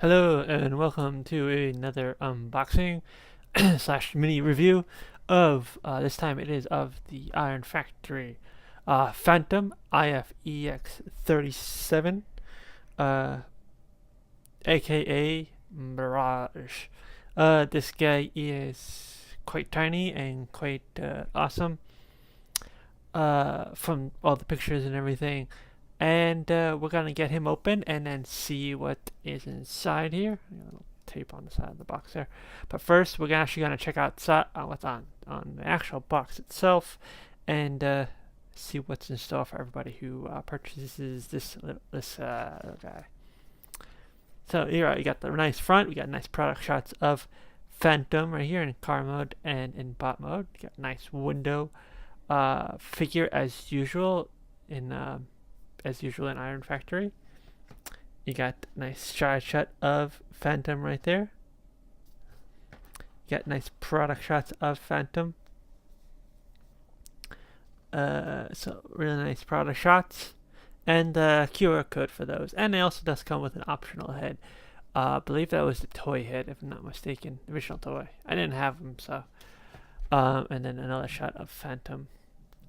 Hello and welcome to another unboxing slash mini review of, this time it is of the Iron Factory Phantom IF-37, uh, aka Mirage. This guy is quite tiny and quite awesome from all the pictures and everything. And we're gonna get him open and then see what is inside here. A little tape on the side of the box there. But first, we're actually gonna check out what's on the actual box itself, and see what's in store for everybody who purchases this little guy. So here you got the nice front. We got nice product shots of Phantom right here in car mode and in bot mode. You got nice window figure as usual in Iron Factory. You got nice side shot of Phantom right there. You got nice product shots of Phantom. So really nice product shots, and the QR code for those. And it also does come with an optional head. I believe that was the toy head, if I'm not mistaken, the original toy. I didn't have them, so. And then another shot of Phantom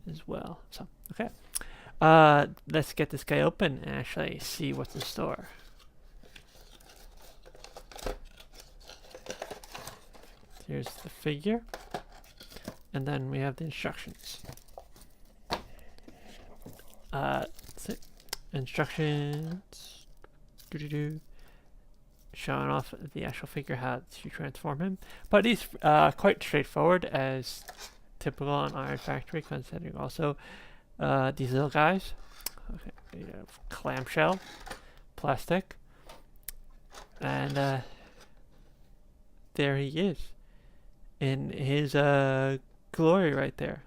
as well. So okay. Let's get this guy open and actually see what's in store. Here's the figure, and then we have the instructions. That's it. Instructions. Showing off the actual figure, how to transform him. But he's quite straightforward, as typical on Iron Factory, considering also these little guys. Okay, you have clamshell, plastic, and there he is in his glory right there.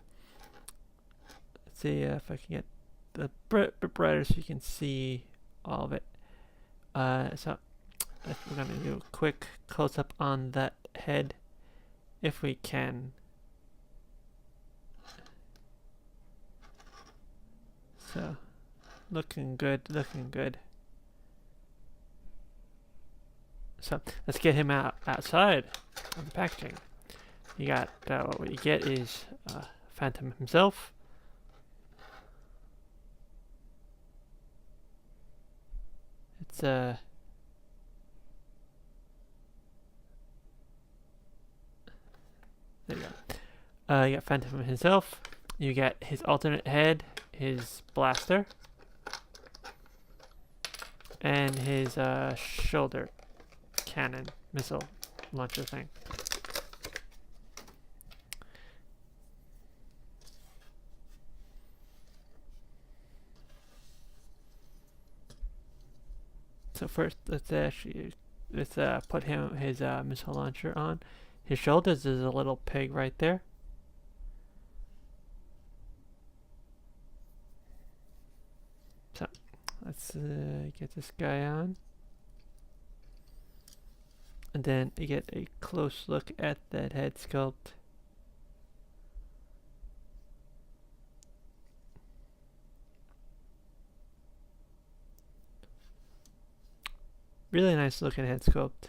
Let's see if I can get the bit brighter so you can see all of it. So we're gonna do a quick close up on that head if we can. So, looking good, looking good. So, let's get him outside of the packaging. You got, what you get is Phantom himself. It's, there you go. You got Phantom himself. You get his alternate head, his blaster, and his shoulder cannon missile launcher thing. So first, let's put his missile launcher on. His shoulders is a little pig right there. So let's get this guy on, and then you get a close look at that head sculpt. Really nice looking head sculpt.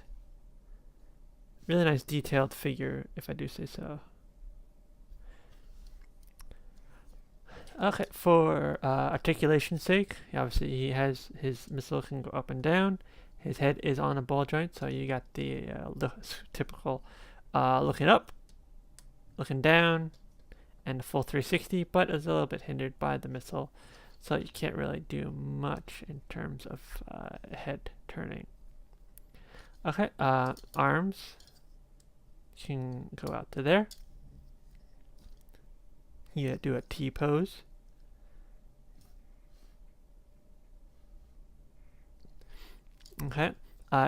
Really nice detailed figure, if I do say so. Okay, for articulation's sake, obviously he has his missile can go up and down. His head is on a ball joint, so you got the typical looking up, looking down, and the full 360, but it's a little bit hindered by the missile, so you can't really do much in terms of head turning. Okay, arms can go out to there. You do a T pose. Okay,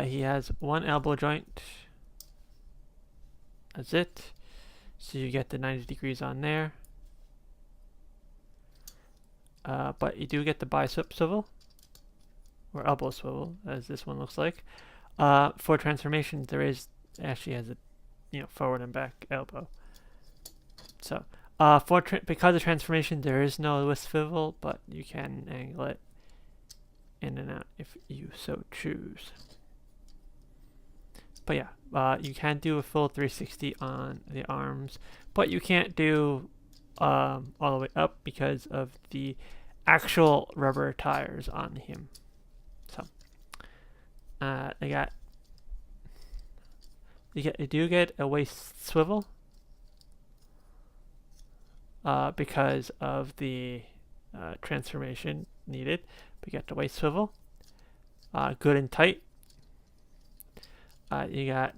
he has one elbow joint. That's it. So you get the 90 degrees on there. But you do get the bicep swivel, or elbow swivel, as this one looks like. For transformation, there is actually has a forward and back elbow. So because of transformation, there is no twist swivel, but you can angle it in and out if you so choose. But yeah, you can do a full 360 on the arms, but you can't do all the way up because of the actual rubber tires on him. So you do get a waist swivel because of the transformation needed. We get the waist swivel, good and tight. You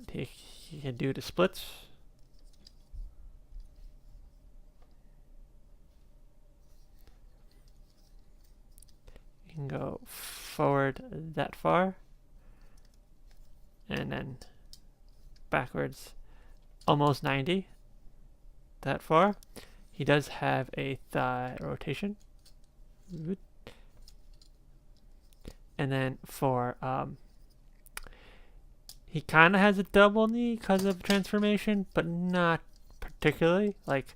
can do the splits. You can go forward that far, and then backwards almost 90 that far. He does have a thigh rotation. And then for he kind of has a double knee because of transformation, but not particularly. Like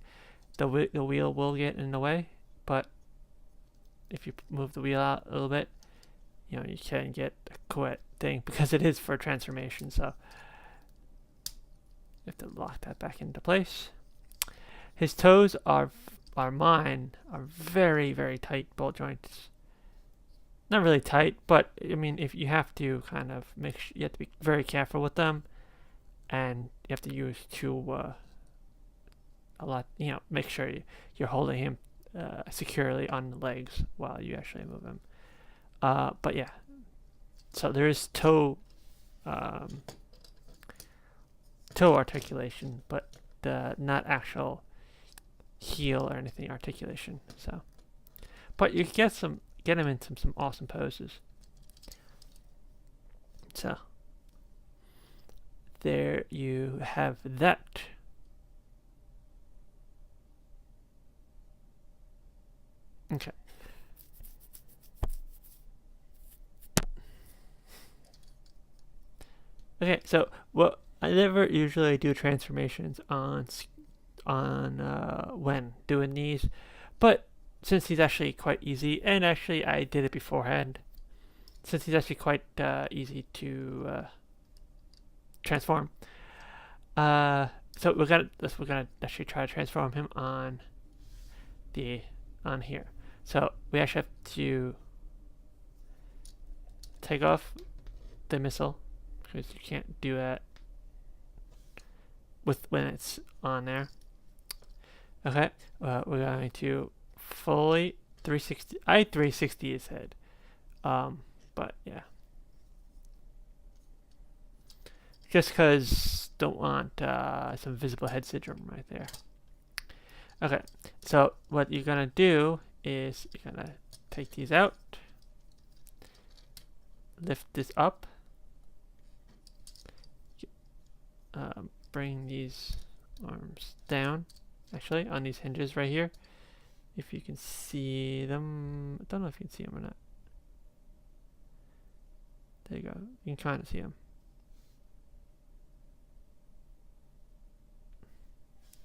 the wheel will get in the way, but if you move the wheel out a little bit, you know, you can get a quit thing because it is for transformation. So you have to lock that back into place. His toes are very, very tight ball joints. Not really tight, but I mean, if you have to kind of you have to be very careful with them, and you have to use a lot. You know, make sure you're holding him securely on the legs while you actually move him. But yeah, so there is toe articulation, but not actual heel or anything articulation. So, but you get him into some awesome poses. So there you have that. Okay. Okay, so I never usually do transformations on when doing these, but since he's actually quite easy, and actually I did it beforehand, since he's actually quite easy to transform, so we're gonna actually try to transform him on here. So we actually have to take off the missile because you can't do that when it's on there. Okay, we're going to fully 360. I 360 his head, but yeah, just because don't want some visible head syndrome right there. Okay, so what you're gonna do is you're gonna take these out, lift this up, bring these arms down, actually on these hinges right here, if you can see them. I don't know if you can see them or not. There you go, you can kind of see them.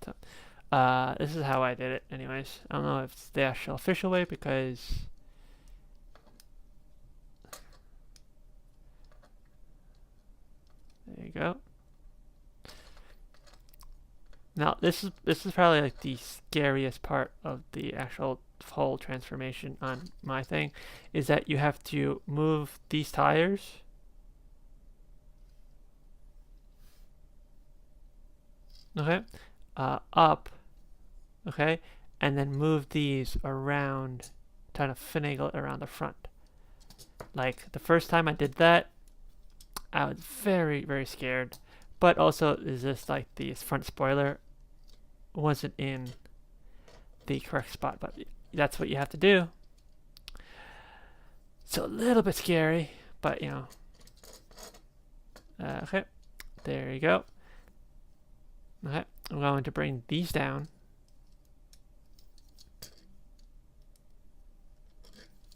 So this is how I did it anyways. I don't know if it's the actual official way because there you go. Now this is probably like the scariest part of the actual whole transformation on my thing, is that you have to move these tires up, okay, and then move these around, trying to finagle it around the front. Like the first time I did that, I was very, very scared, but also is this like the front spoiler wasn't in the correct spot, but that's what you have to do. So a little bit scary, but you know. Okay, there you go. Okay, I'm going to bring these down.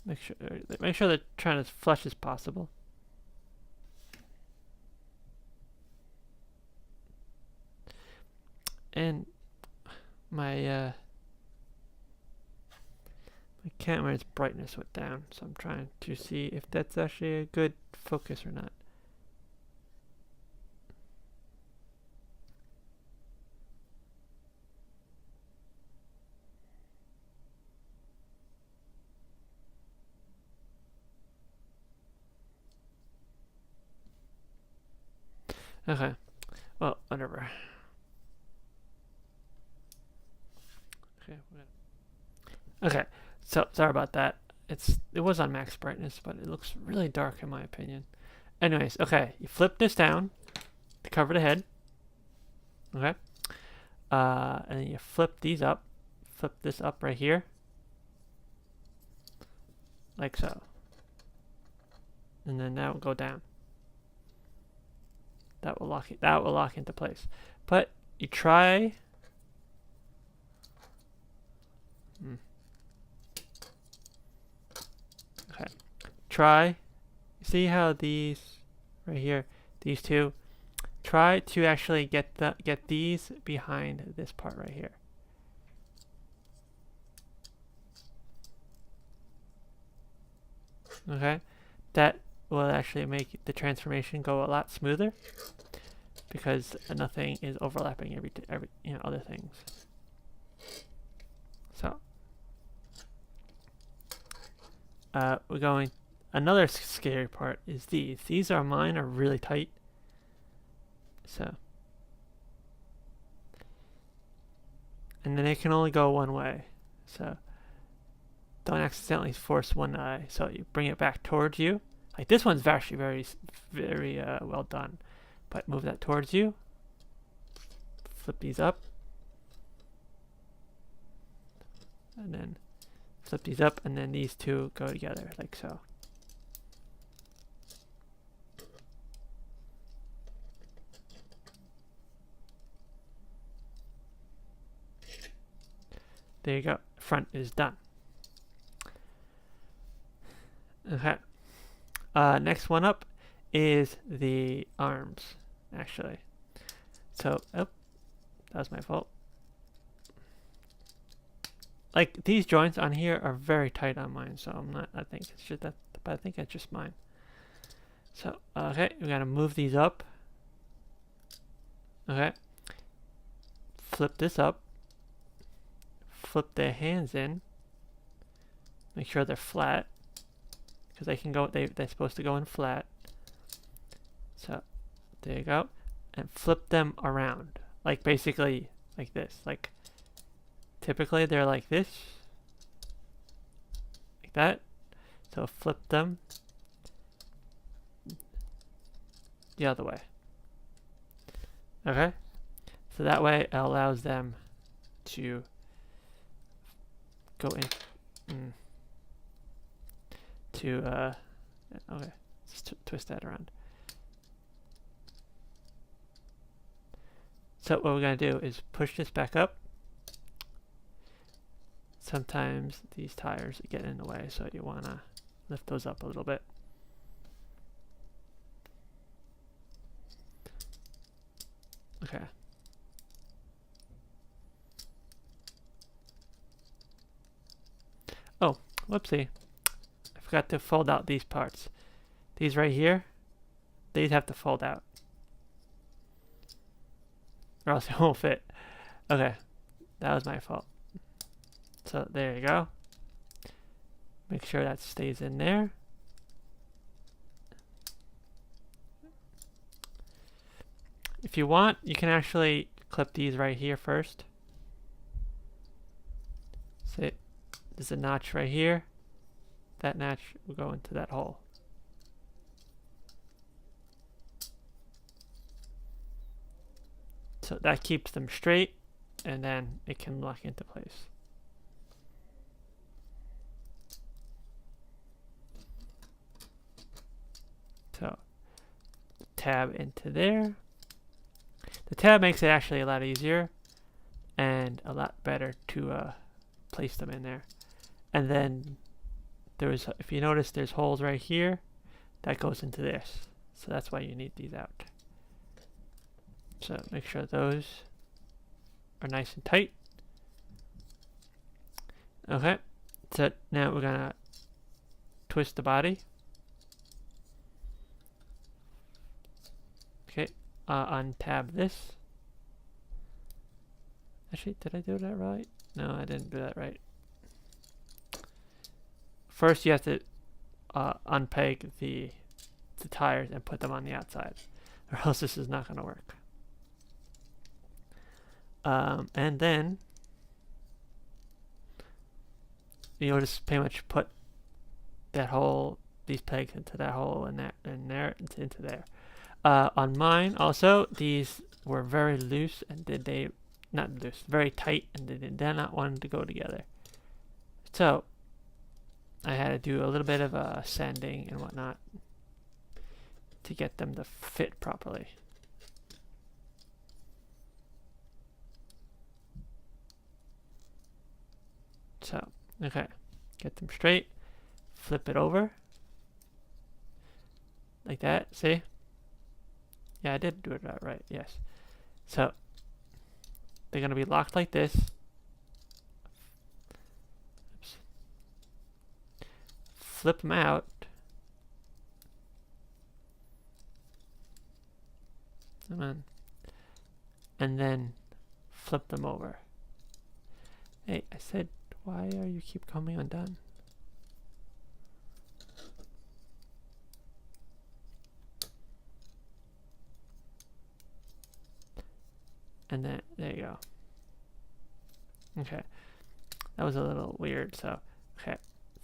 Make sure they're trying as flush as possible. And my camera's brightness went down, so I'm trying to see if that's actually a good focus or not. Okay. Well, whatever. Okay. So sorry about that. It was on max brightness, but it looks really dark in my opinion. Anyways, okay. You flip this down to cover the head. Okay. And then you flip these up. Flip this up right here. Like so. And then that will go down. That will lock into place. But you try. Okay. Try. See how these right here, these two. Try to actually get these behind this part right here. Okay, that will actually make the transformation go a lot smoother because nothing is overlapping every other things. So we're going. Another scary part is these. These are mine are really tight. So, and then it can only go one way. So don't accidentally force one eye. So you bring it back towards you. Like this one's actually very well done. But move that towards you. Flip these up. And then flip these up, and then these two go together like so. There you go. Front is done. Okay. Next one up is the arms, actually. So, oh, that was my fault. Like these joints on here are very tight on mine, so I'm not. I think it's just that, but I think it's just mine. So, okay, we gotta move these up. Okay. Flip this up. Flip their hands in. Make sure they're flat, because they can go. They're supposed to go in flat. So there you go, and flip them around, like basically like this. Like typically they're like this, like that. So flip them the other way. Okay, so that way it allows them to go in to okay, let's twist that around. So what we're going to do is push this back up. Sometimes these tires get in the way, so you want to lift those up a little bit. Okay. Oh, whoopsie. I forgot to fold out these parts. These right here, these have to fold out, or else it won't fit. Okay, that was my fault. So there you go. Make sure that stays in there. If you want, you can actually clip these right here first. See, there's a notch right here. That notch will go into that hole. So that keeps them straight, and then it can lock into place. So tab into there. The tab makes it actually a lot easier and a lot better to place them in there. And then there's, if you notice, there's holes right here that goes into this. So that's why you need these out. So make sure those are nice and tight. Okay, so now we're gonna twist the body. Okay, untab this. Actually, did I do that right? No, I didn't do that right. First, you have to unpeg the tires and put them on the outside. or else this is not going to work. And then you'll just pretty much put that hole, these pegs into that hole, and that and there into there. On mine also, these were very loose, and not loose, very tight, and they did not want to go together. So I had to do a little bit of sanding and whatnot to get them to fit properly. So, okay, get them straight, flip it over, like that, see? Yeah, I did do it right, yes. So, they're going to be locked like this. Oops. Flip them out. Come on. And then flip them over. Hey, I said, why are you keep coming undone? And then, there you go. Okay. That was a little weird, so, okay.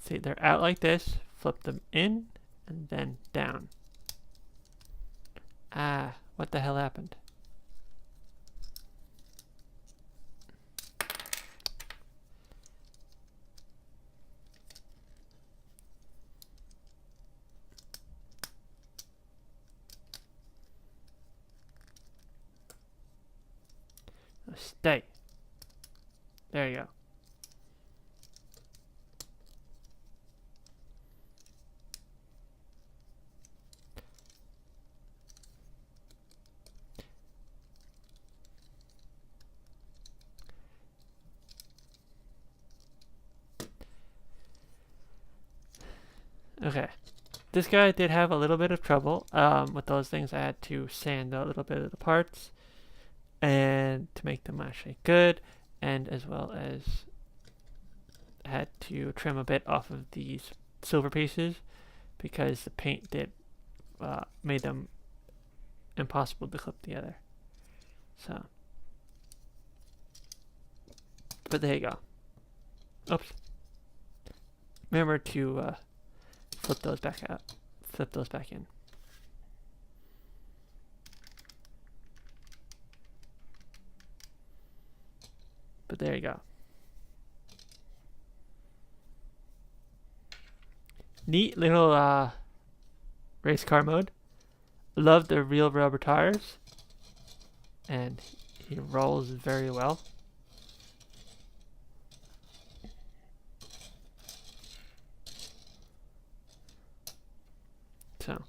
See, they're out like this. Flip them in, and then down. Ah, what the hell happened? Stay. There you go. Okay. This guy did have a little bit of trouble with those things. I had to sand a little bit of the parts and to make them actually good, and as well as had to trim a bit off of these silver pieces because the paint did made them impossible to clip together. So, but there you go. Oops. Remember to flip those back out. Flip those back in. But there you go. Neat little race car mode. Love the real rubber tires. And he rolls very well. So,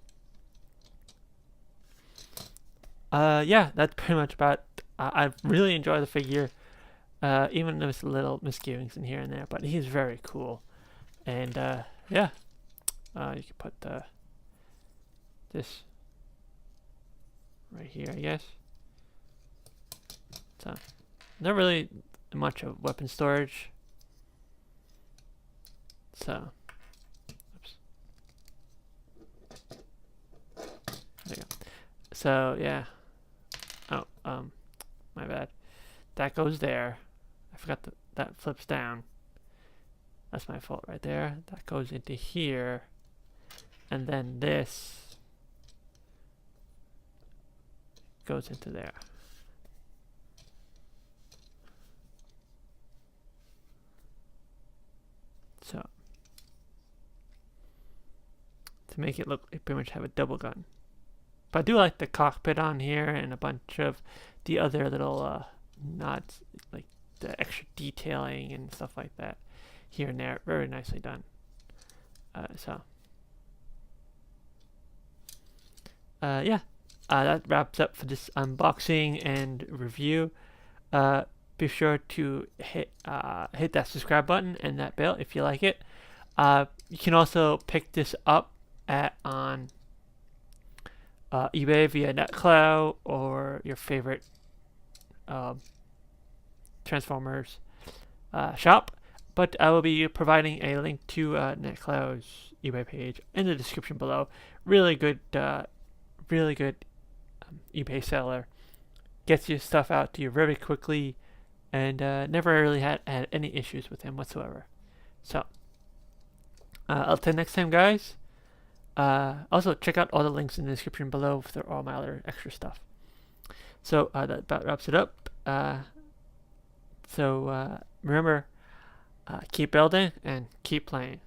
yeah, that's pretty much about. I really enjoy the figure, even there's little misgivings in here and there, but he's very cool. And yeah, you can put this right here, I guess. So, not really much of weapon storage. So. There you go. So yeah. Oh, my bad. That goes there. I forgot that flips down. That's my fault right there. That goes into here. And then this goes into there. So, to make it look, you pretty much have a double gun. But I do like the cockpit on here and a bunch of the other little nods, like the extra detailing and stuff like that here and there. Very nicely done. Yeah, that wraps up for this unboxing and review. Be sure to hit that subscribe button and that bell if you like it. You can also pick this up on eBay via NetCloud or your favorite Transformers shop. But I will be providing a link to NetCloud's eBay page in the description below. Really good eBay seller. Gets your stuff out to you very quickly, and never really had any issues with him whatsoever. So, until next time, guys. Also, check out all the links in the description below for all my other extra stuff. So, that about wraps it up. Remember, keep building and keep playing.